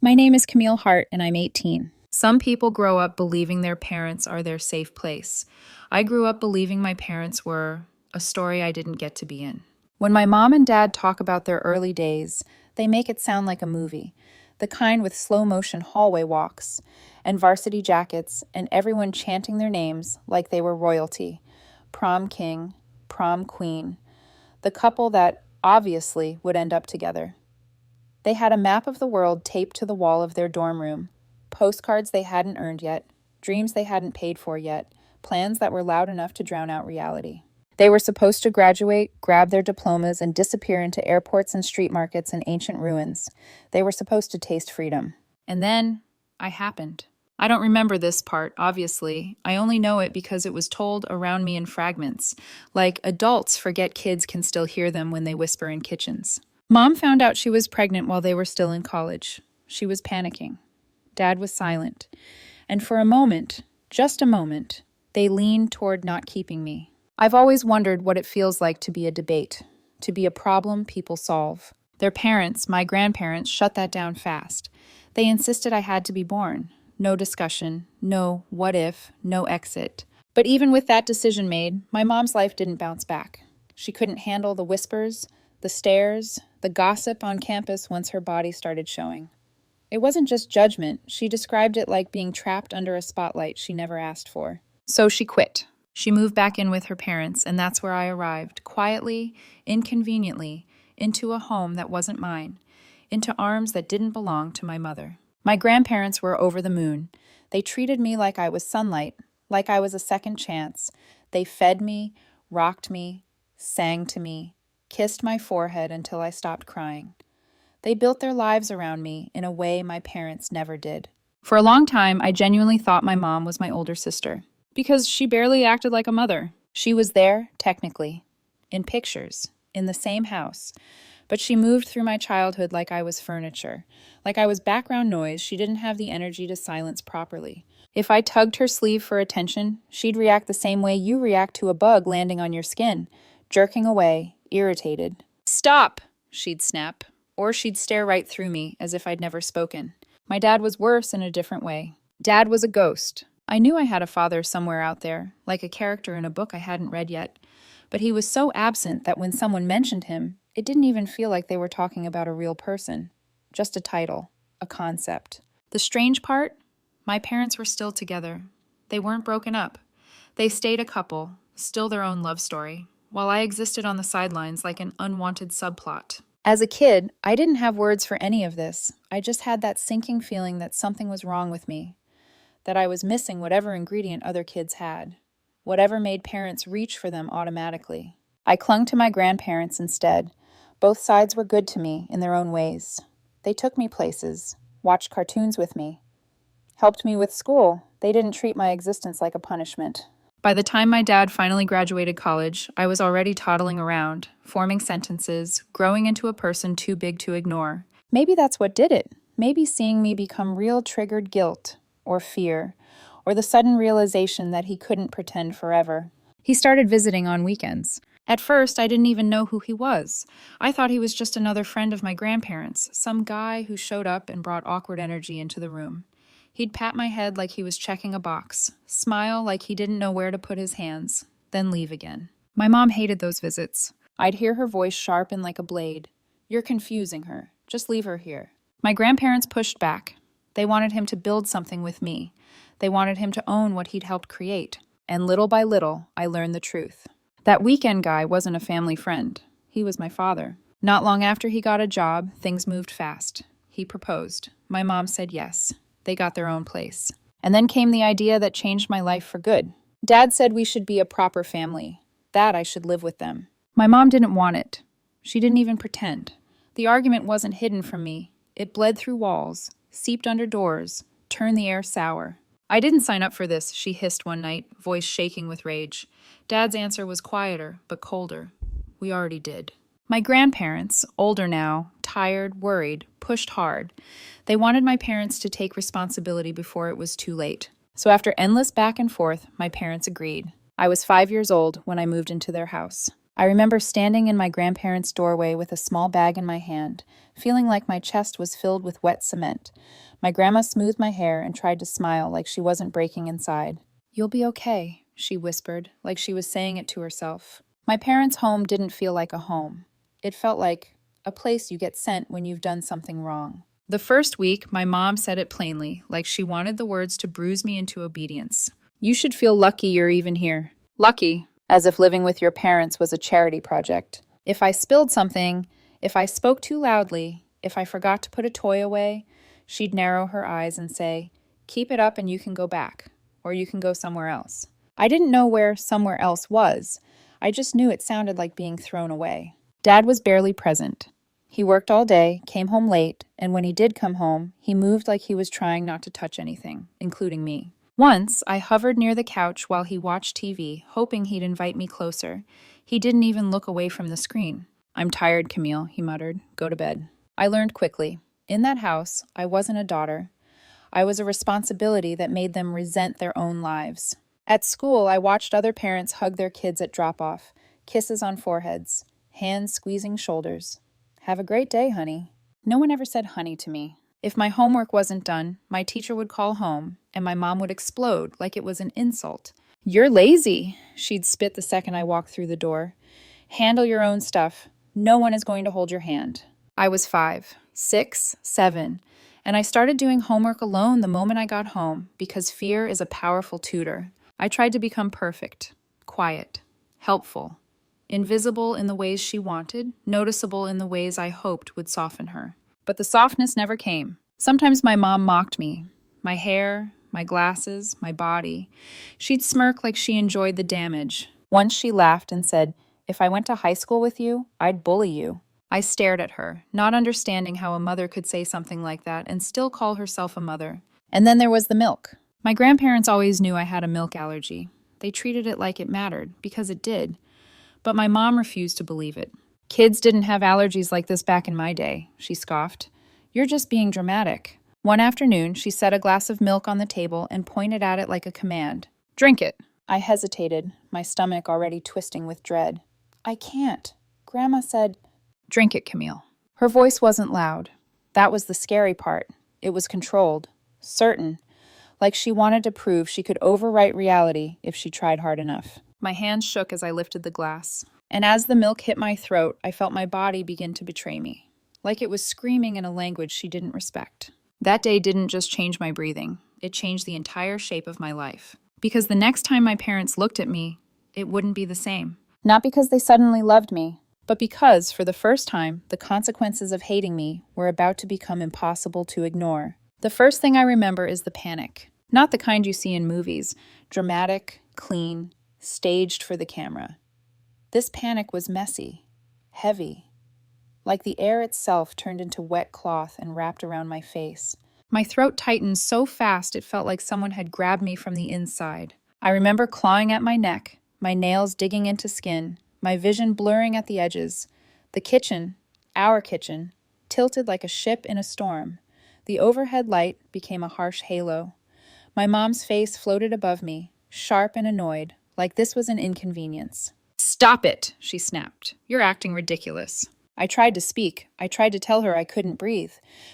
My name is Camille Hart, and I'm 18. Some people grow up believing their parents are their safe place. I grew up believing my parents were a story I didn't get to be in. When my mom and dad talk about their early days, they make it sound like a movie, the kind with slow motion hallway walks and varsity jackets and everyone chanting their names like they were royalty. Prom king, prom queen, the couple that obviously would end up together. They had a map of the world taped to the wall of their dorm room, postcards they hadn't earned yet, dreams they hadn't paid for yet, plans that were loud enough to drown out reality. They were supposed to graduate, grab their diplomas, and disappear into airports and street markets and ancient ruins. They were supposed to taste freedom. And then I happened. I don't remember this part, obviously. I only know it because it was told around me in fragments. Like adults forget kids can still hear them when they whisper in kitchens. Mom found out she was pregnant while they were still in college. She was panicking. Dad was silent. And for a moment, just a moment, they leaned toward not keeping me. I've always wondered what it feels like to be a debate, to be a problem people solve. Their parents, my grandparents, shut that down fast. They insisted I had to be born. No discussion, no what if, no exit. But even with that decision made, my mom's life didn't bounce back. She couldn't handle the whispers, the stares, the gossip on campus once her body started showing. It wasn't just judgment. She described it like being trapped under a spotlight she never asked for. So she quit. She moved back in with her parents, and that's where I arrived, quietly, inconveniently, into a home that wasn't mine, into arms that didn't belong to my mother. My grandparents were over the moon. They treated me like I was sunlight, like I was a second chance. They fed me, rocked me, sang to me, kissed my forehead until I stopped crying. They built their lives around me in a way my parents never did. For a long time, I genuinely thought my mom was my older sister, because she barely acted like a mother. She was there, technically, in pictures, in the same house, but she moved through my childhood like I was furniture. Like I was background noise she didn't have the energy to silence properly. If I tugged her sleeve for attention, she'd react the same way you react to a bug landing on your skin, jerking away, irritated. "Stop!" she'd snap, or she'd stare right through me as if I'd never spoken. My dad was worse in a different way. Dad was a ghost. I knew I had a father somewhere out there, like a character in a book I hadn't read yet, but he was so absent that when someone mentioned him, it didn't even feel like they were talking about a real person, just a title, a concept. The strange part? My parents were still together. They weren't broken up. They stayed a couple, still their own love story, while I existed on the sidelines like an unwanted subplot. As a kid, I didn't have words for any of this. I just had that sinking feeling that something was wrong with me, that I was missing whatever ingredient other kids had, whatever made parents reach for them automatically. I clung to my grandparents instead. Both sides were good to me in their own ways. They took me places, watched cartoons with me, helped me with school. They didn't treat my existence like a punishment. By the time my dad finally graduated college, I was already toddling around, forming sentences, growing into a person too big to ignore. Maybe that's what did it. Maybe seeing me become real triggered guilt, or fear, or the sudden realization that he couldn't pretend forever. He started visiting on weekends. At first, I didn't even know who he was. I thought he was just another friend of my grandparents', some guy who showed up and brought awkward energy into the room. He'd pat my head like he was checking a box, smile like he didn't know where to put his hands, then leave again. My mom hated those visits. I'd hear her voice sharpen like a blade. "You're confusing her. Just leave her here." My grandparents pushed back. They wanted him to build something with me. They wanted him to own what he'd helped create. And little by little, I learned the truth. That weekend guy wasn't a family friend. He was my father. Not long after he got a job, things moved fast. He proposed. My mom said yes. They got their own place. And then came the idea that changed my life for good. Dad said we should be a proper family, that I should live with them. My mom didn't want it. She didn't even pretend. The argument wasn't hidden from me. It bled through walls, seeped under doors, turned the air sour. "I didn't sign up for this," she hissed one night, voice shaking with rage. Dad's answer was quieter, but colder. "We already did." My grandparents, older now, tired, worried, pushed hard. They wanted my parents to take responsibility before it was too late. So after endless back and forth, my parents agreed. I was 5 years old when I moved into their house. I remember standing in my grandparents' doorway with a small bag in my hand, feeling like my chest was filled with wet cement. My grandma smoothed my hair and tried to smile like she wasn't breaking inside. "You'll be okay," she whispered, like she was saying it to herself. My parents' home didn't feel like a home. It felt like a place you get sent when you've done something wrong. The first week, my mom said it plainly, like she wanted the words to bruise me into obedience. "You should feel lucky you're even here." Lucky, as if living with your parents was a charity project. If I spilled something, if I spoke too loudly, if I forgot to put a toy away, she'd narrow her eyes and say, "Keep it up and you can go back, or you can go somewhere else." I didn't know where somewhere else was. I just knew it sounded like being thrown away. Dad was barely present. He worked all day, came home late, and when he did come home, he moved like he was trying not to touch anything, including me. Once, I hovered near the couch while he watched TV, hoping he'd invite me closer. He didn't even look away from the screen. "I'm tired, Camille," he muttered. "Go to bed." I learned quickly. In that house, I wasn't a daughter. I was a responsibility that made them resent their own lives. At school, I watched other parents hug their kids at drop-off, kisses on foreheads, hands squeezing shoulders. "Have a great day, honey." No one ever said honey to me. If my homework wasn't done, my teacher would call home, and my mom would explode like it was an insult. "You're lazy," she'd spit the second I walked through the door. "Handle your own stuff. No one is going to hold your hand." I was 5, 6, 7, and I started doing homework alone the moment I got home because fear is a powerful tutor. I tried to become perfect, quiet, helpful, invisible in the ways she wanted, noticeable in the ways I hoped would soften her. But the softness never came. Sometimes my mom mocked me. My hair, my glasses, my body. She'd smirk like she enjoyed the damage. Once she laughed and said, "If I went to high school with you, I'd bully you." I stared at her, not understanding how a mother could say something like that and still call herself a mother. And then there was the milk. My grandparents always knew I had a milk allergy. They treated it like it mattered, because it did. But my mom refused to believe it. "Kids didn't have allergies like this back in my day," she scoffed. "You're just being dramatic." One afternoon, she set a glass of milk on the table and pointed at it like a command. "Drink it." I hesitated, my stomach already twisting with dread. "I can't. Grandma said—" "Drink it, Camille." Her voice wasn't loud. That was the scary part. It was controlled, certain, like she wanted to prove she could overwrite reality if she tried hard enough. My hands shook as I lifted the glass. And as the milk hit my throat, I felt my body begin to betray me, like it was screaming in a language she didn't respect. That day didn't just change my breathing, it changed the entire shape of my life. Because the next time my parents looked at me, it wouldn't be the same. Not because they suddenly loved me, but because, for the first time, the consequences of hating me were about to become impossible to ignore. The first thing I remember is the panic. Not the kind you see in movies, dramatic, clean, staged for the camera. This panic was messy, heavy, like the air itself turned into wet cloth and wrapped around my face. My throat tightened so fast it felt like someone had grabbed me from the inside. I remember clawing at my neck, my nails digging into skin, my vision blurring at the edges. The kitchen, our kitchen, tilted like a ship in a storm. The overhead light became a harsh halo. My mom's face floated above me, sharp and annoyed, like this was an inconvenience. "Stop it," she snapped. "You're acting ridiculous." I tried to speak. I tried to tell her I couldn't breathe,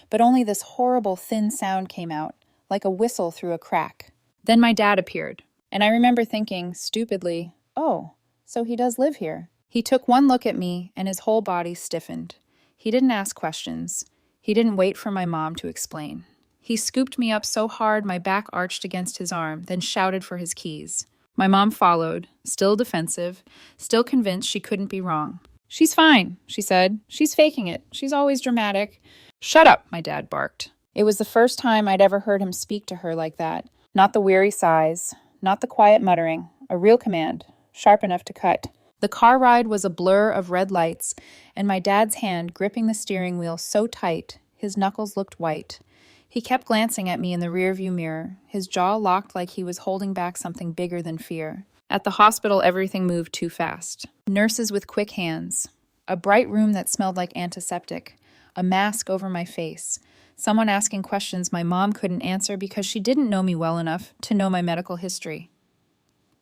but only this horrible thin sound came out, like a whistle through a crack. Then my dad appeared, and I remember thinking, stupidly, "Oh, so he does live here." He took one look at me, and his whole body stiffened. He didn't ask questions. He didn't wait for my mom to explain. He scooped me up so hard my back arched against his arm, then shouted for his keys. My mom followed, still defensive, still convinced she couldn't be wrong. "She's fine," she said. "She's faking it. She's always dramatic." "Shut up," my dad barked. It was the first time I'd ever heard him speak to her like that. Not the weary sighs, not the quiet muttering, a real command, sharp enough to cut. The car ride was a blur of red lights, and my dad's hand gripping the steering wheel so tight, his knuckles looked white. He kept glancing at me in the rearview mirror, his jaw locked like he was holding back something bigger than fear. At the hospital, everything moved too fast. Nurses with quick hands. A bright room that smelled like antiseptic. A mask over my face. Someone asking questions my mom couldn't answer because she didn't know me well enough to know my medical history.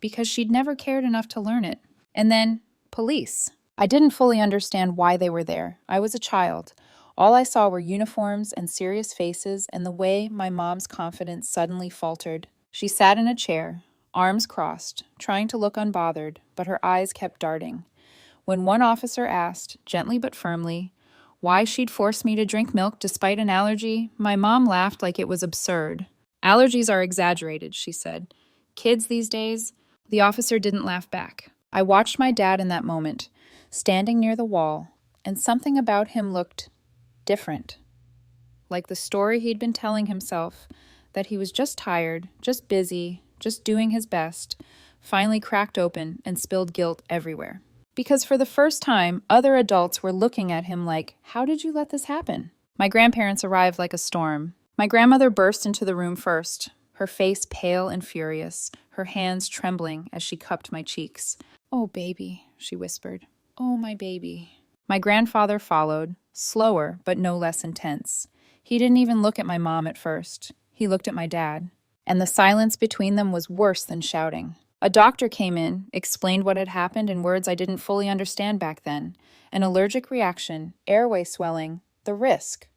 Because she'd never cared enough to learn it. And then, Police. I didn't fully understand why they were there. I was a child. All I saw were uniforms and serious faces, and the way my mom's confidence suddenly faltered. She sat in a chair, arms crossed, trying to look unbothered, but her eyes kept darting. When one officer asked, gently but firmly, why she'd force me to drink milk despite an allergy, my mom laughed like it was absurd. Allergies are exaggerated, she said. Kids these days. The officer didn't laugh back. I watched my dad in that moment, standing near the wall, and something about him looked different. Like the story he'd been telling himself, that he was just tired, just busy, just doing his best, finally cracked open and spilled guilt everywhere. Because for the first time, other adults were looking at him like, how did you let this happen? My grandparents arrived like a storm. My grandmother burst into the room first, her face pale and furious, her hands trembling as she cupped my cheeks. "Oh, baby," she whispered. "Oh, my baby." My grandfather followed, slower but no less intense. He didn't even look at my mom at first. He looked at my dad. And the silence between them was worse than shouting. A doctor came in, explained what had happened in words I didn't fully understand back then. An allergic reaction, airway swelling, the risk.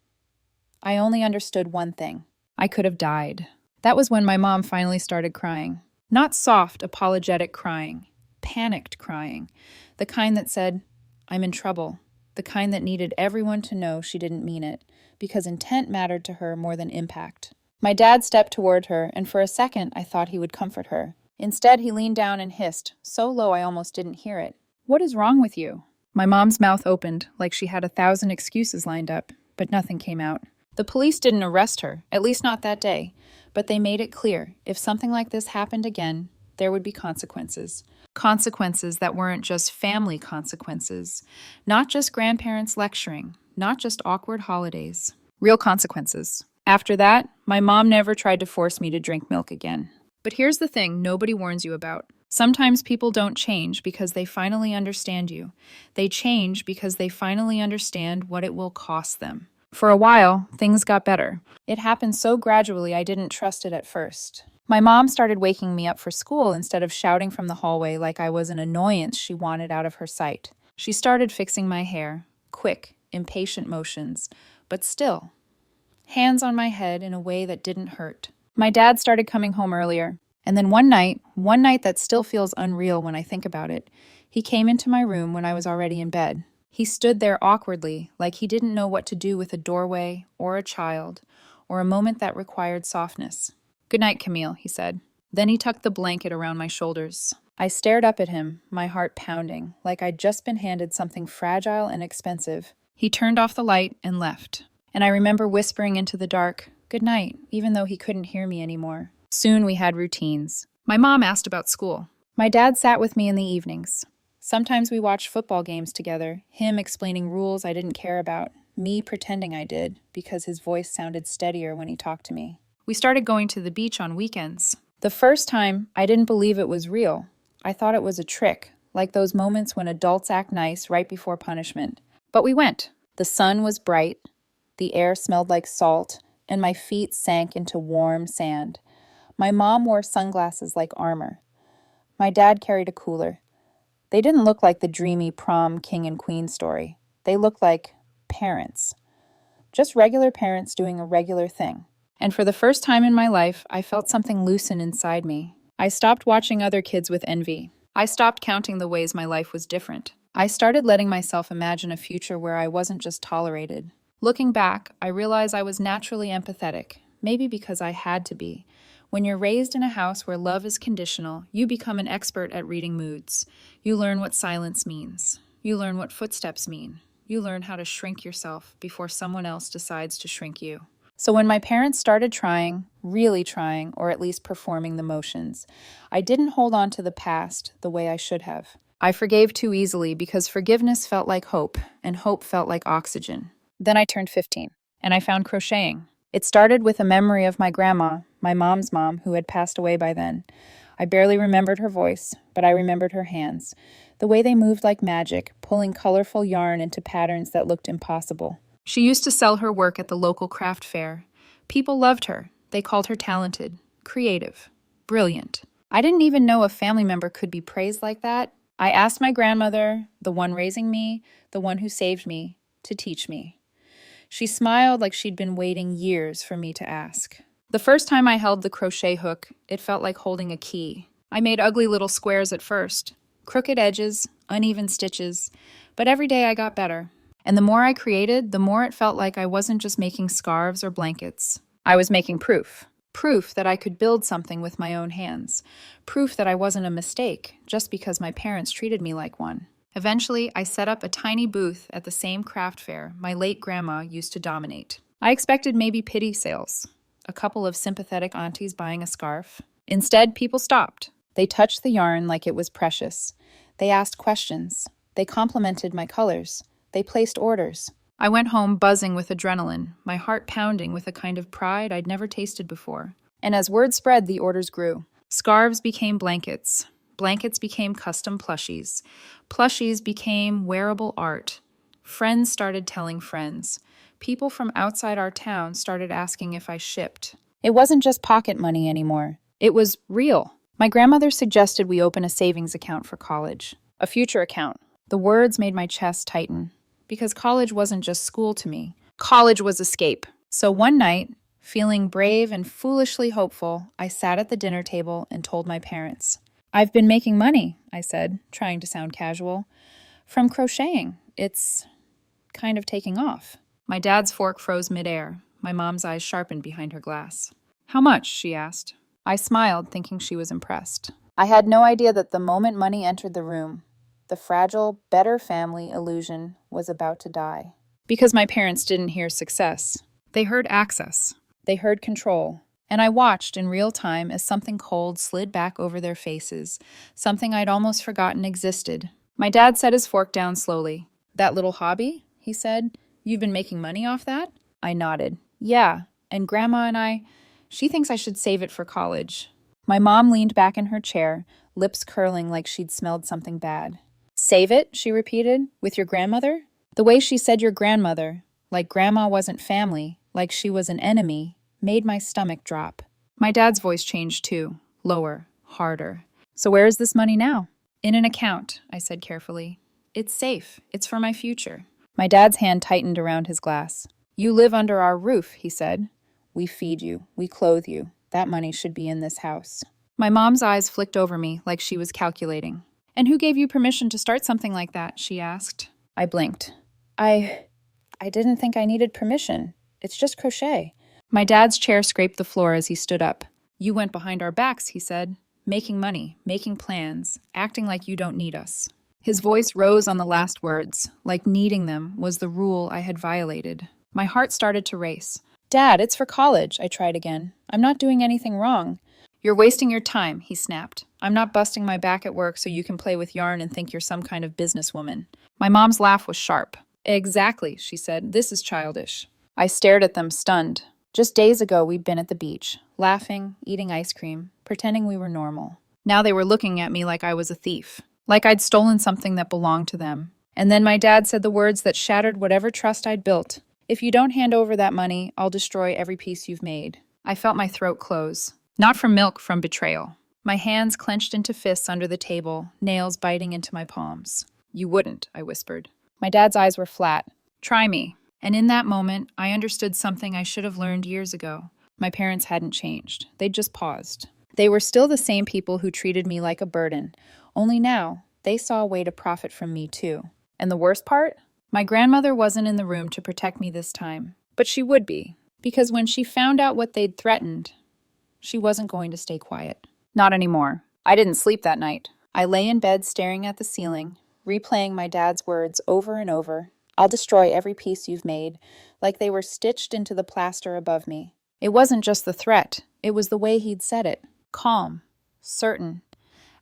I only understood one thing. I could have died. That was when my mom finally started crying. Not soft, apologetic crying. Panicked crying. The kind that said, "I'm in trouble." The kind that needed everyone to know she didn't mean it, because intent mattered to her more than impact. My dad stepped toward her, and for a second I thought he would comfort her. Instead, he leaned down and hissed, so low I almost didn't hear it. "What is wrong with you?" My mom's mouth opened, like she had 1,000 excuses lined up, but nothing came out. The police didn't arrest her, at least not that day, but they made it clear, if something like this happened again, there would be consequences. Consequences that weren't just family consequences, not just grandparents lecturing, not just awkward holidays. Real consequences. After that, my mom never tried to force me to drink milk again. But here's the thing nobody warns you about. Sometimes people don't change because they finally understand you. They change because they finally understand what it will cost them. For a while, things got better. It happened so gradually I didn't trust it at first. My mom started waking me up for school instead of shouting from the hallway like I was an annoyance she wanted out of her sight. She started fixing my hair, quick, impatient motions, but still. Hands on my head in a way that didn't hurt. My dad started coming home earlier, and then one night that still feels unreal when I think about it, he came into my room when I was already in bed. He stood there awkwardly, like he didn't know what to do with a doorway, or a child, or a moment that required softness. "Good night, Camille," he said. Then he tucked the blanket around my shoulders. I stared up at him, my heart pounding, like I'd just been handed something fragile and expensive. He turned off the light and left. And I remember whispering into the dark, "Good night," even though he couldn't hear me anymore. Soon we had routines. My mom asked about school. My dad sat with me in the evenings. Sometimes we watched football games together, him explaining rules I didn't care about, me pretending I did, because his voice sounded steadier when he talked to me. We started going to the beach on weekends. The first time, I didn't believe it was real. I thought it was a trick, like those moments when adults act nice right before punishment. But we went. The sun was bright, the air smelled like salt, and my feet sank into warm sand. My mom wore sunglasses like armor. My dad carried a cooler. They didn't look like the dreamy prom king and queen story. They looked like parents. Just regular parents doing a regular thing. And for the first time in my life, I felt something loosen inside me. I stopped watching other kids with envy. I stopped counting the ways my life was different. I started letting myself imagine a future where I wasn't just tolerated. Looking back, I realized I was naturally empathetic, maybe because I had to be. When you're raised in a house where love is conditional, you become an expert at reading moods. You learn what silence means. You learn what footsteps mean. You learn how to shrink yourself before someone else decides to shrink you. So when my parents started trying, really trying, or at least performing the motions, I didn't hold on to the past the way I should have. I forgave too easily because forgiveness felt like hope, and hope felt like oxygen. Then I turned 15, and I found crocheting. It started with a memory of my grandma, my mom's mom, who had passed away by then. I barely remembered her voice, but I remembered her hands, the way they moved like magic, pulling colorful yarn into patterns that looked impossible. She used to sell her work at the local craft fair. People loved her. They called her talented, creative, brilliant. I didn't even know a family member could be praised like that, I asked my grandmother, the one raising me, the one who saved me, to teach me. She smiled like she'd been waiting years for me to ask. The first time I held the crochet hook, it felt like holding a key. I made ugly little squares at first, crooked edges, uneven stitches, but every day I got better. And the more I created, the more it felt like I wasn't just making scarves or blankets. I was making proof. Proof that I could build something with my own hands. Proof that I wasn't a mistake, just because my parents treated me like one. Eventually, I set up a tiny booth at the same craft fair my late grandma used to dominate. I expected maybe pity sales, a couple of sympathetic aunties buying a scarf. Instead, people stopped. They touched the yarn like it was precious. They asked questions. They complimented my colors. They placed orders. I went home buzzing with adrenaline, my heart pounding with a kind of pride I'd never tasted before. And as word spread, the orders grew. Scarves became blankets. Blankets became custom plushies. Plushies became wearable art. Friends started telling friends. People from outside our town started asking if I shipped. It wasn't just pocket money anymore. It was real. My grandmother suggested we open a savings account for college. A future account. The words made my chest tighten. Because college wasn't just school to me. College was escape. So one night, feeling brave and foolishly hopeful, I sat at the dinner table and told my parents. "I've been making money," I said, trying to sound casual. "From crocheting. It's kind of taking off." My dad's fork froze midair. My mom's eyes sharpened behind her glass. "How much?" she asked. I smiled, thinking she was impressed. I had no idea that the moment money entered the room, the fragile, better family illusion was about to die. Because my parents didn't hear success. They heard access. They heard control. And I watched in real time as something cold slid back over their faces, something I'd almost forgotten existed. My dad set his fork down slowly. "That little hobby?" he said. "You've been making money off that?" I nodded. "Yeah, and Grandma and she thinks I should save it for college." My mom leaned back in her chair, lips curling like she'd smelled something bad. "Save it?" she repeated. "With your grandmother?" The way she said your grandmother, like Grandma wasn't family, like she was an enemy, made my stomach drop. My dad's voice changed too, lower, harder. "So where is this money now?" "In an account," I said carefully. "It's safe. It's for my future." My dad's hand tightened around his glass. "You live under our roof," he said. "We feed you. We clothe you. That money should be in this house." My mom's eyes flicked over me like she was calculating. "And who gave you permission to start something like that?" she asked. I blinked. I didn't think I needed permission. It's just crochet." My dad's chair scraped the floor as he stood up. "You went behind our backs," he said. "Making money, making plans, acting like you don't need us." His voice rose on the last words, like needing them was the rule I had violated. My heart started to race. "Dad, it's for college," I tried again. "I'm not doing anything wrong." "You're wasting your time," he snapped. "I'm not busting my back at work so you can play with yarn and think you're some kind of businesswoman." My mom's laugh was sharp. "Exactly," she said. "This is childish." I stared at them, stunned. Just days ago, we'd been at the beach, laughing, eating ice cream, pretending we were normal. Now they were looking at me like I was a thief, like I'd stolen something that belonged to them. And then my dad said the words that shattered whatever trust I'd built. "If you don't hand over that money, I'll destroy every piece you've made." I felt my throat close. Not from milk, from betrayal. My hands clenched into fists under the table, nails biting into my palms. "You wouldn't," I whispered. My dad's eyes were flat. "Try me." And in that moment, I understood something I should have learned years ago. My parents hadn't changed. They'd just paused. They were still the same people who treated me like a burden. Only now, they saw a way to profit from me too. And the worst part? My grandmother wasn't in the room to protect me this time. But she would be. Because when she found out what they'd threatened, she wasn't going to stay quiet. Not anymore. I didn't sleep that night. I lay in bed staring at the ceiling, replaying my dad's words over and over. "I'll destroy every piece you've made," like they were stitched into the plaster above me. It wasn't just the threat. It was the way he'd said it. Calm. Certain.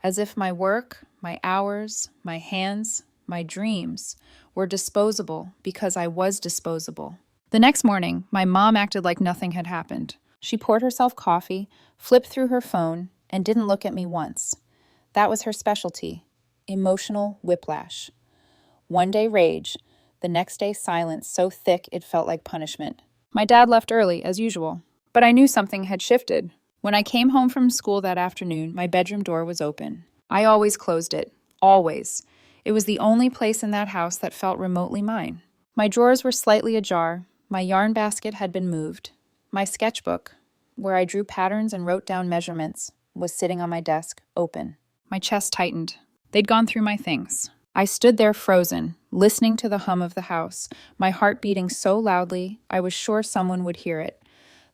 As if my work, my hours, my hands, my dreams were disposable because I was disposable. The next morning, my mom acted like nothing had happened. She poured herself coffee, flipped through her phone, and didn't look at me once. That was her specialty. Emotional whiplash. One day rage, the next day silence so thick it felt like punishment. My dad left early, as usual. But I knew something had shifted. When I came home from school that afternoon, my bedroom door was open. I always closed it. Always. It was the only place in that house that felt remotely mine. My drawers were slightly ajar. My yarn basket had been moved. My sketchbook, where I drew patterns and wrote down measurements, was sitting on my desk, open. My chest tightened. They'd gone through my things. I stood there frozen, listening to the hum of the house, my heart beating so loudly I was sure someone would hear it.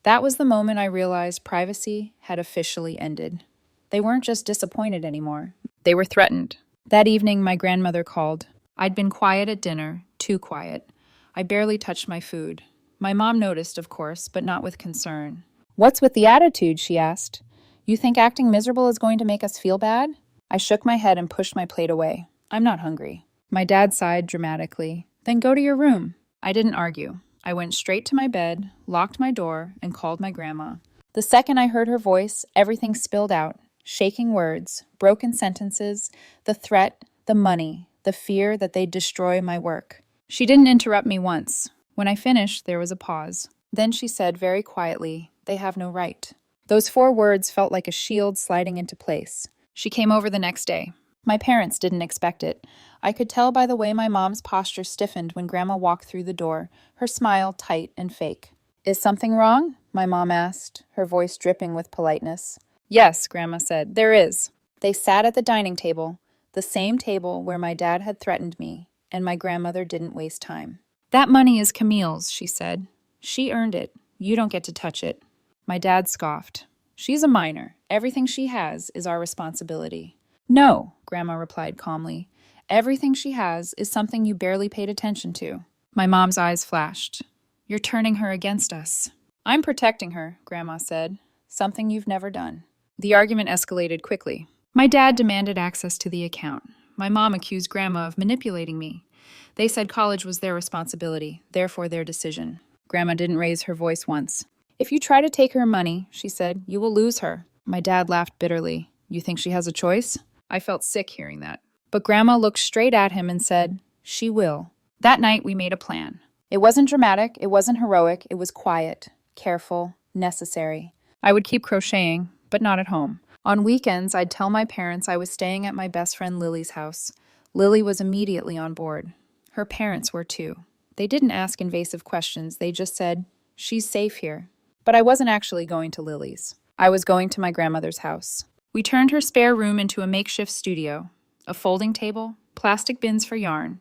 That was the moment I realized privacy had officially ended. They weren't just disappointed anymore. They were threatened. That evening, my grandmother called. I'd been quiet at dinner, too quiet. I barely touched my food. My mom noticed, of course, but not with concern. "What's with the attitude?" she asked. "You think acting miserable is going to make us feel bad?" I shook my head and pushed my plate away. "I'm not hungry." My dad sighed dramatically. "Then go to your room." I didn't argue. I went straight to my bed, locked my door, and called my grandma. The second I heard her voice, everything spilled out. Shaking words, broken sentences, the threat, the money, the fear that they'd destroy my work. She didn't interrupt me once. When I finished, there was a pause. Then she said very quietly, "They have no right." Those 4 words felt like a shield sliding into place. She came over the next day. My parents didn't expect it. I could tell by the way my mom's posture stiffened when Grandma walked through the door, her smile tight and fake. "Is something wrong?" my mom asked, her voice dripping with politeness. "Yes," Grandma said, "there is." They sat at the dining table, the same table where my dad had threatened me, and my grandmother didn't waste time. "That money is Camille's," she said. "She earned it. You don't get to touch it." My dad scoffed. "She's a minor. Everything she has is our responsibility." "No," Grandma replied calmly. "Everything she has is something you barely paid attention to." My mom's eyes flashed. "You're turning her against us." "I'm protecting her," Grandma said. "Something you've never done." The argument escalated quickly. My dad demanded access to the account. My mom accused Grandma of manipulating me. They said college was their responsibility, therefore their decision. Grandma didn't raise her voice once. "If you try to take her money," she said, "you will lose her." My dad laughed bitterly. "You think she has a choice?" I felt sick hearing that. But Grandma looked straight at him and said, "She will." That night we made a plan. It wasn't dramatic, it wasn't heroic, it was quiet, careful, necessary. I would keep crocheting, but not at home. On weekends, I'd tell my parents I was staying at my best friend Lily's house. Lily was immediately on board. Her parents were too. They didn't ask invasive questions, they just said, "She's safe here." But I wasn't actually going to Lily's. I was going to my grandmother's house. We turned her spare room into a makeshift studio. A folding table, plastic bins for yarn,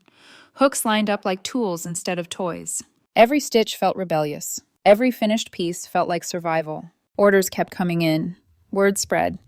hooks lined up like tools instead of toys. Every stitch felt rebellious. Every finished piece felt like survival. Orders kept coming in. Word spread.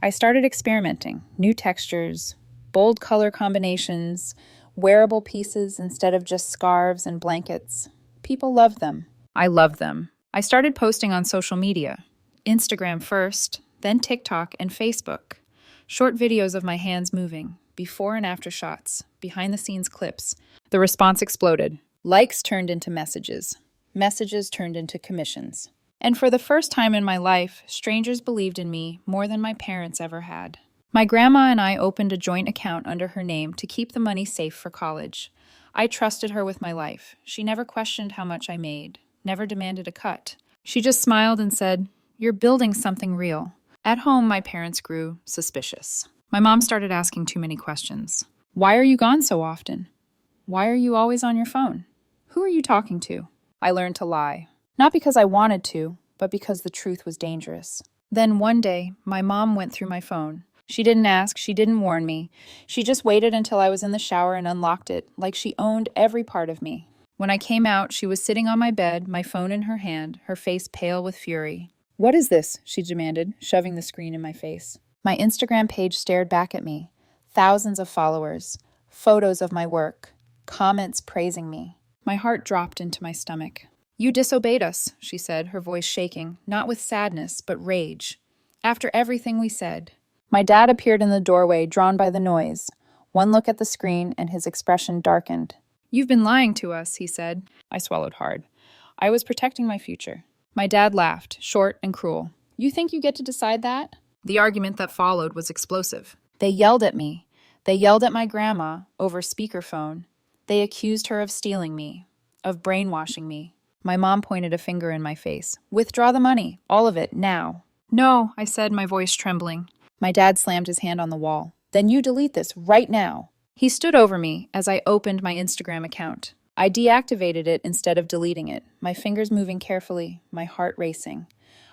I started experimenting. New textures, bold color combinations, wearable pieces instead of just scarves and blankets. People loved them. I loved them. I started posting on social media. Instagram first, then TikTok and Facebook. Short videos of my hands moving, before and after shots, behind-the-scenes clips. The response exploded. Likes turned into messages. Messages turned into commissions. And for the first time in my life, strangers believed in me more than my parents ever had. My grandma and I opened a joint account under her name to keep the money safe for college. I trusted her with my life. She never questioned how much I made, never demanded a cut. She just smiled and said, "You're building something real." At home, my parents grew suspicious. My mom started asking too many questions. "Why are you gone so often? Why are you always on your phone? Who are you talking to?" I learned to lie. Not because I wanted to, but because the truth was dangerous. Then one day, my mom went through my phone. She didn't ask, she didn't warn me. She just waited until I was in the shower and unlocked it, like she owned every part of me. When I came out, she was sitting on my bed, my phone in her hand, her face pale with fury. "What is this?" she demanded, shoving the screen in my face. My Instagram page stared back at me. Thousands of followers, photos of my work, comments praising me. My heart dropped into my stomach. "You disobeyed us," she said, her voice shaking, not with sadness, but rage. "After everything we said." My dad appeared in the doorway, drawn by the noise. One look at the screen, and his expression darkened. "You've been lying to us," he said. I swallowed hard. I was protecting my future. My dad laughed, short and cruel. "You think you get to decide that?" The argument that followed was explosive. They yelled at me. They yelled at my grandma over speakerphone. They accused her of stealing me, of brainwashing me. My mom pointed a finger in my face. "Withdraw the money, all of it, now." "No," I said, my voice trembling. My dad slammed his hand on the wall. Then you delete this right now. He stood over me as I opened my Instagram account. I deactivated it instead of deleting it, my fingers moving carefully, my heart racing.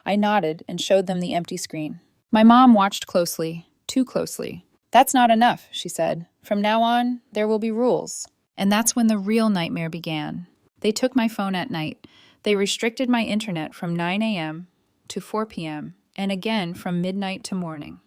I nodded and showed them the empty screen. My mom watched closely, too closely. "That's not enough," she said. "From now on, there will be rules." And that's when the real nightmare began. They took my phone at night. They restricted my internet from 9 a.m. to 4 p.m. and again from midnight to morning.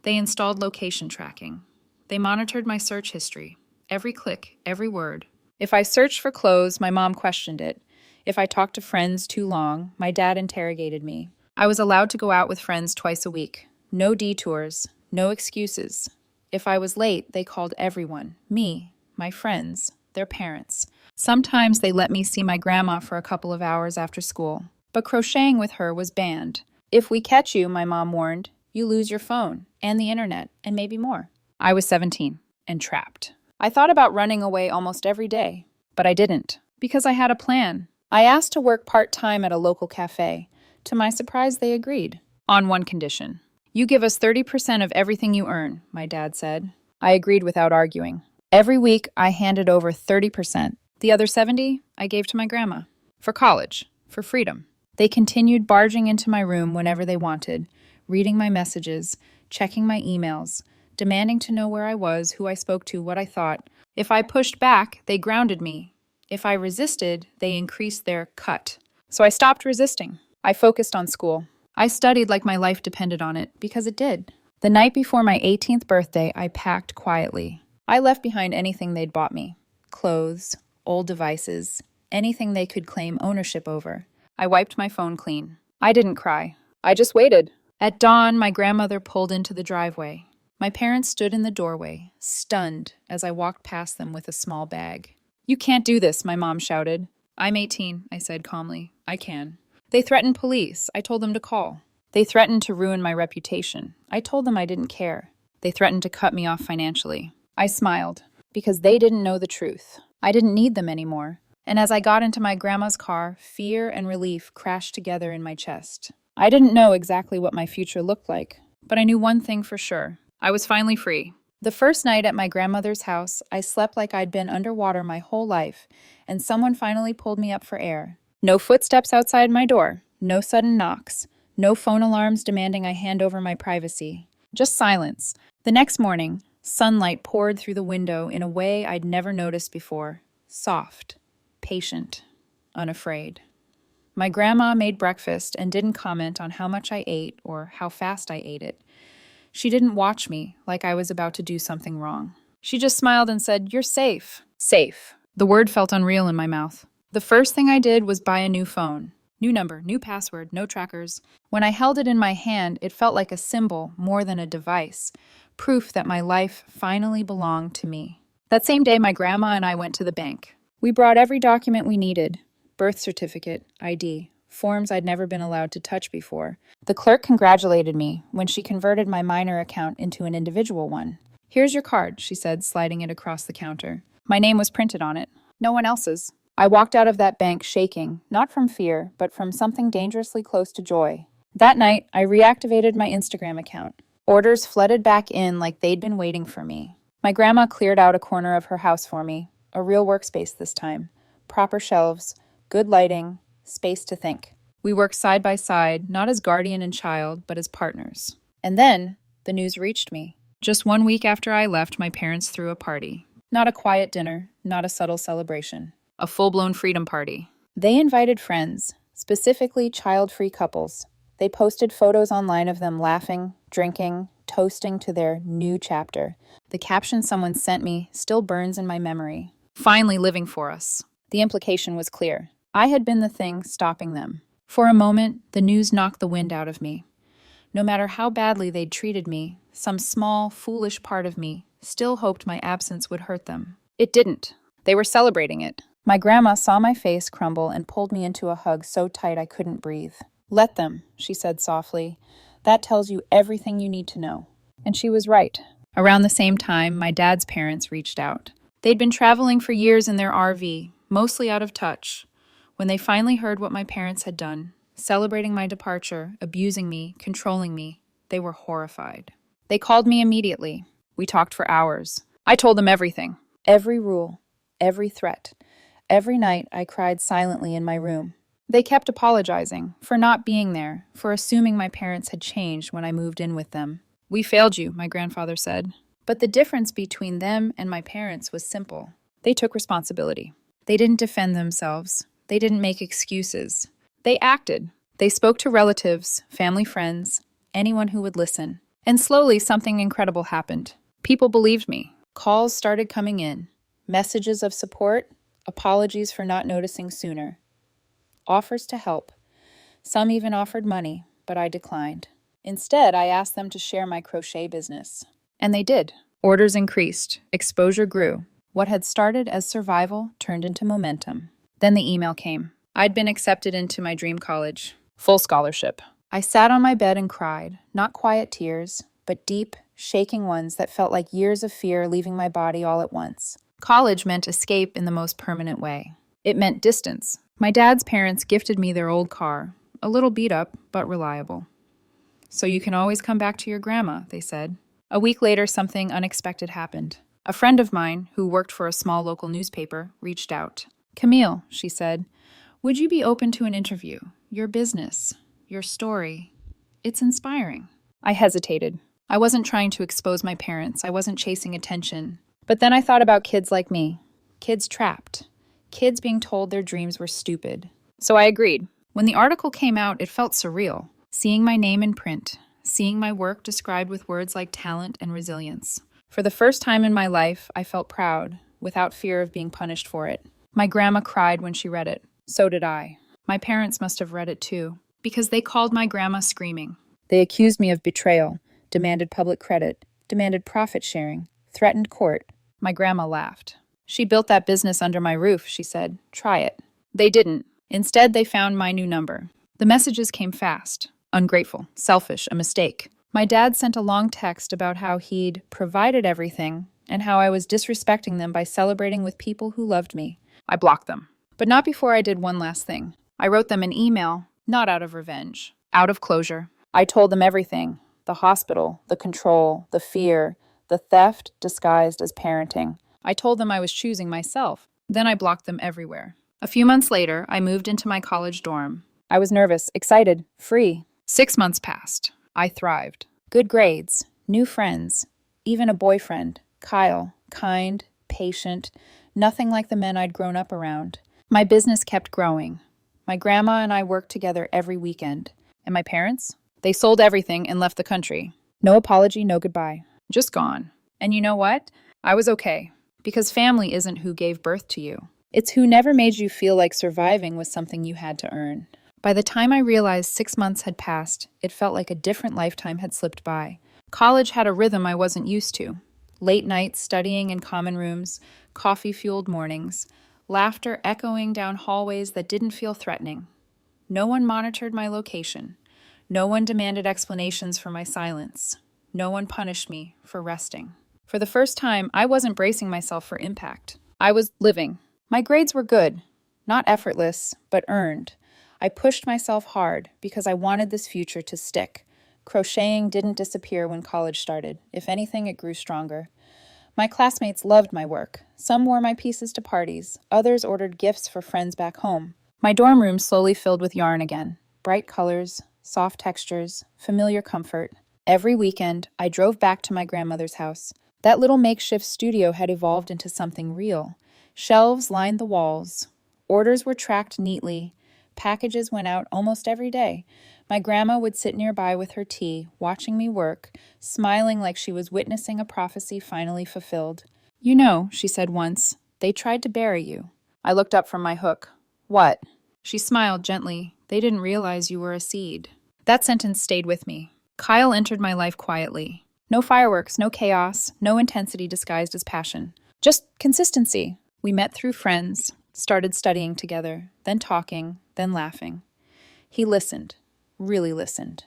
They installed location tracking. They monitored my search history, every click, every word. If I searched for clothes, my mom questioned it. If I talked to friends too long, my dad interrogated me. I was allowed to go out with friends twice a week. No detours, no excuses. If I was late, they called everyone, me, my friends, their parents. Sometimes they let me see my grandma for a couple of hours after school, but crocheting with her was banned. "If we catch you," my mom warned, "you lose your phone and the internet and maybe more." I was 17 and trapped. I thought about running away almost every day, but I didn't because I had a plan. I asked to work part-time at a local cafe. To my surprise, they agreed. On one condition. "You give us 30% of everything you earn," my dad said. I agreed without arguing. Every week, I handed over 30%. The other 70, I gave to my grandma. For college, for freedom. They continued barging into my room whenever they wanted, reading my messages, checking my emails, demanding to know where I was, who I spoke to, what I thought. If I pushed back, they grounded me. If I resisted, they increased their cut. So I stopped resisting. I focused on school. I studied like my life depended on it, because it did. The night before my 18th birthday, I packed quietly. I left behind anything they'd bought me. Clothes, old devices, anything they could claim ownership over. I wiped my phone clean. I didn't cry. I just waited. At dawn, my grandmother pulled into the driveway. My parents stood in the doorway, stunned, as I walked past them with a small bag. "You can't do this," my mom shouted. "I'm 18, I said calmly. "I can." They threatened police. I told them to call. They threatened to ruin my reputation. I told them I didn't care. They threatened to cut me off financially. I smiled, because they didn't know the truth. I didn't need them anymore. And as I got into my grandma's car, fear and relief crashed together in my chest. I didn't know exactly what my future looked like, but I knew one thing for sure. I was finally free. The first night at my grandmother's house, I slept like I'd been underwater my whole life, and someone finally pulled me up for air. No footsteps outside my door, no sudden knocks, no phone alarms demanding I hand over my privacy. Just silence. The next morning, sunlight poured through the window in a way I'd never noticed before. Soft, patient, unafraid. My grandma made breakfast and didn't comment on how much I ate or how fast I ate it. She didn't watch me like I was about to do something wrong. She just smiled and said, "You're safe." Safe. The word felt unreal in my mouth. The first thing I did was buy a new phone. New number, new password, no trackers. When I held it in my hand, it felt like a symbol more than a device. Proof that my life finally belonged to me. That same day, my grandma and I went to the bank. We brought every document we needed. Birth certificate, ID, forms I'd never been allowed to touch before. The clerk congratulated me when she converted my minor account into an individual one. "Here's your card," she said, sliding it across the counter. My name was printed on it. No one else's. I walked out of that bank shaking, not from fear, but from something dangerously close to joy. That night, I reactivated my Instagram account. Orders flooded back in like they'd been waiting for me. My grandma cleared out a corner of her house for me, a real workspace this time. Proper shelves, good lighting, space to think. We worked side by side, not as guardian and child, but as partners. And then, the news reached me. Just 1 week after I left, my parents threw a party. Not a quiet dinner, not a subtle celebration. A full-blown freedom party. They invited friends, specifically child-free couples. They posted photos online of them laughing, drinking, toasting to their new chapter. The caption someone sent me still burns in my memory. Finally living for us. The implication was clear. I had been the thing stopping them. For a moment, the news knocked the wind out of me. No matter how badly they'd treated me, some small, foolish part of me still hoped my absence would hurt them. It didn't. They were celebrating it. My grandma saw my face crumble and pulled me into a hug so tight I couldn't breathe. "Let them," she said softly. "That tells you everything you need to know." And she was right. Around the same time, my dad's parents reached out. They'd been traveling for years in their RV, mostly out of touch. When they finally heard what my parents had done, celebrating my departure, abusing me, controlling me, they were horrified. They called me immediately. We talked for hours. I told them everything. Every rule, every threat. Every night I cried silently in my room. They kept apologizing for not being there, for assuming my parents had changed when I moved in with them. We failed you, my grandfather said. But the difference between them and my parents was simple. They took responsibility. They didn't defend themselves. They didn't make excuses. They acted. They spoke to relatives, family friends, anyone who would listen. And slowly something incredible happened. People believed me. Calls started coming in. Messages of support, apologies for not noticing sooner. Offers to help. Some even offered money, but I declined. Instead, I asked them to share my crochet business. And they did. Orders increased. Exposure grew. What had started as survival turned into momentum. Then the email came. I'd been accepted into my dream college. Full scholarship. I sat on my bed and cried, not quiet tears, but deep, shaking ones that felt like years of fear leaving my body all at once. College meant escape in the most permanent way. It meant distance. My dad's parents gifted me their old car, a little beat up, but reliable. So you can always come back to your grandma, they said. A week later, something unexpected happened. A friend of mine, who worked for a small local newspaper, reached out. Camille, she said, would you be open to an interview? Your business, your story. It's inspiring. I hesitated. I wasn't trying to expose my parents. I wasn't chasing attention. But then I thought about kids like me. Kids trapped. Kids being told their dreams were stupid. So I agreed. When the article came out, it felt surreal. Seeing my name in print. Seeing my work described with words like talent and resilience. For the first time in my life, I felt proud, without fear of being punished for it. My grandma cried when she read it. So did I. My parents must have read it too, because they called my grandma screaming. They accused me of betrayal, demanded public credit, demanded profit sharing, threatened court. My grandma laughed. She built that business under my roof, she said. Try it. They didn't. Instead, they found my new number. The messages came fast. Ungrateful, selfish, a mistake. My dad sent a long text about how he'd provided everything and how I was disrespecting them by celebrating with people who loved me. I blocked them. But not before I did one last thing. I wrote them an email, not out of revenge, out of closure. I told them everything. The hospital, the control, the fear, the theft disguised as parenting. I told them I was choosing myself. Then I blocked them everywhere. A few months later, I moved into my college dorm. I was nervous, excited, free. 6 months passed. I thrived. Good grades, new friends, even a boyfriend, Kyle, kind, patient, nothing like the men I'd grown up around. My business kept growing. My grandma and I worked together every weekend. And my parents? They sold everything and left the country. No apology, no goodbye. Just gone. And you know what? I was okay. Because family isn't who gave birth to you. It's who never made you feel like surviving was something you had to earn. By the time I realized 6 months had passed, it felt like a different lifetime had slipped by. College had a rhythm I wasn't used to. Late nights studying in common rooms, coffee-fueled mornings, laughter echoing down hallways that didn't feel threatening. No one monitored my location. No one demanded explanations for my silence. No one punished me for resting. For the first time, I wasn't bracing myself for impact. I was living. My grades were good. Not effortless, but earned. I pushed myself hard because I wanted this future to stick. Crocheting didn't disappear when college started. If anything, it grew stronger. My classmates loved my work. Some wore my pieces to parties. Others ordered gifts for friends back home. My dorm room slowly filled with yarn again. Bright colors, soft textures, familiar comfort. Every weekend, I drove back to my grandmother's house. That little makeshift studio had evolved into something real. Shelves lined the walls. Orders were tracked neatly. Packages went out almost every day. My grandma would sit nearby with her tea, watching me work, smiling like she was witnessing a prophecy finally fulfilled. You know, she said once, they tried to bury you. I looked up from my hook. What? She smiled gently. They didn't realize you were a seed. That sentence stayed with me. Kyle entered my life quietly. No fireworks, no chaos, no intensity disguised as passion. Just consistency. We met through friends, started studying together, then talking, then laughing. He listened, really listened.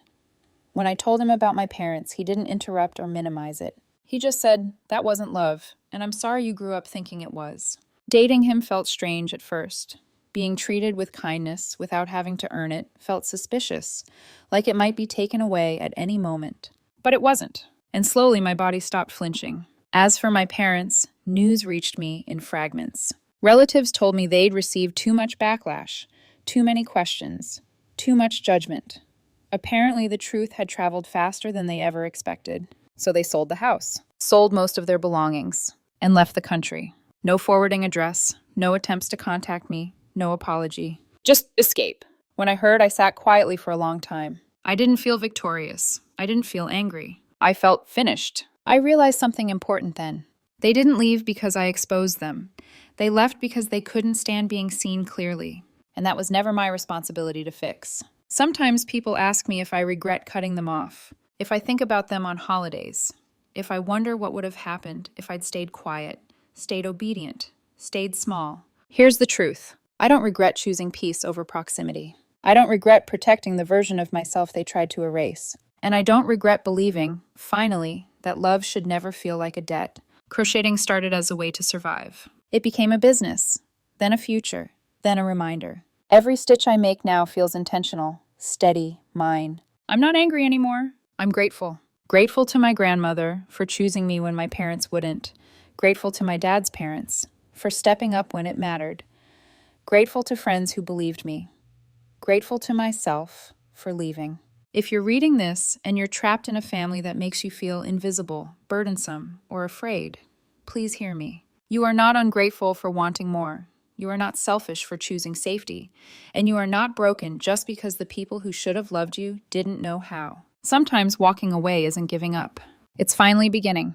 When I told him about my parents, he didn't interrupt or minimize it. He just said, that wasn't love, and I'm sorry you grew up thinking it was. Dating him felt strange at first. Being treated with kindness without having to earn it felt suspicious, like it might be taken away at any moment. But it wasn't. and slowly my body stopped flinching. As for my parents, news reached me in fragments. Relatives told me they'd received too much backlash, too many questions, too much judgment. Apparently, the truth had traveled faster than they ever expected. So they sold the house, sold most of their belongings, and left the country. No forwarding address, no attempts to contact me, no apology. Just escape. When I heard, I sat quietly for a long time. I didn't feel victorious. I didn't feel angry. I felt finished. I realized something important then. They didn't leave because I exposed them. They left because they couldn't stand being seen clearly. And that was never my responsibility to fix. Sometimes people ask me if I regret cutting them off, if I think about them on holidays, if I wonder what would have happened if I'd stayed quiet, stayed obedient, stayed small. Here's the truth. I don't regret choosing peace over proximity. I don't regret protecting the version of myself they tried to erase. And I don't regret believing, finally, that love should never feel like a debt. Crocheting started as a way to survive. It became a business, then a future, then a reminder. Every stitch I make now feels intentional, steady, mine. I'm not angry anymore. I'm grateful. Grateful to my grandmother for choosing me when my parents wouldn't. Grateful to my dad's parents for stepping up when it mattered. Grateful to friends who believed me. Grateful to myself for leaving. If you're reading this and you're trapped in a family that makes you feel invisible, burdensome, or afraid, please hear me. You are not ungrateful for wanting more. You are not selfish for choosing safety. And you are not broken just because the people who should have loved you didn't know how. Sometimes walking away isn't giving up. It's finally beginning.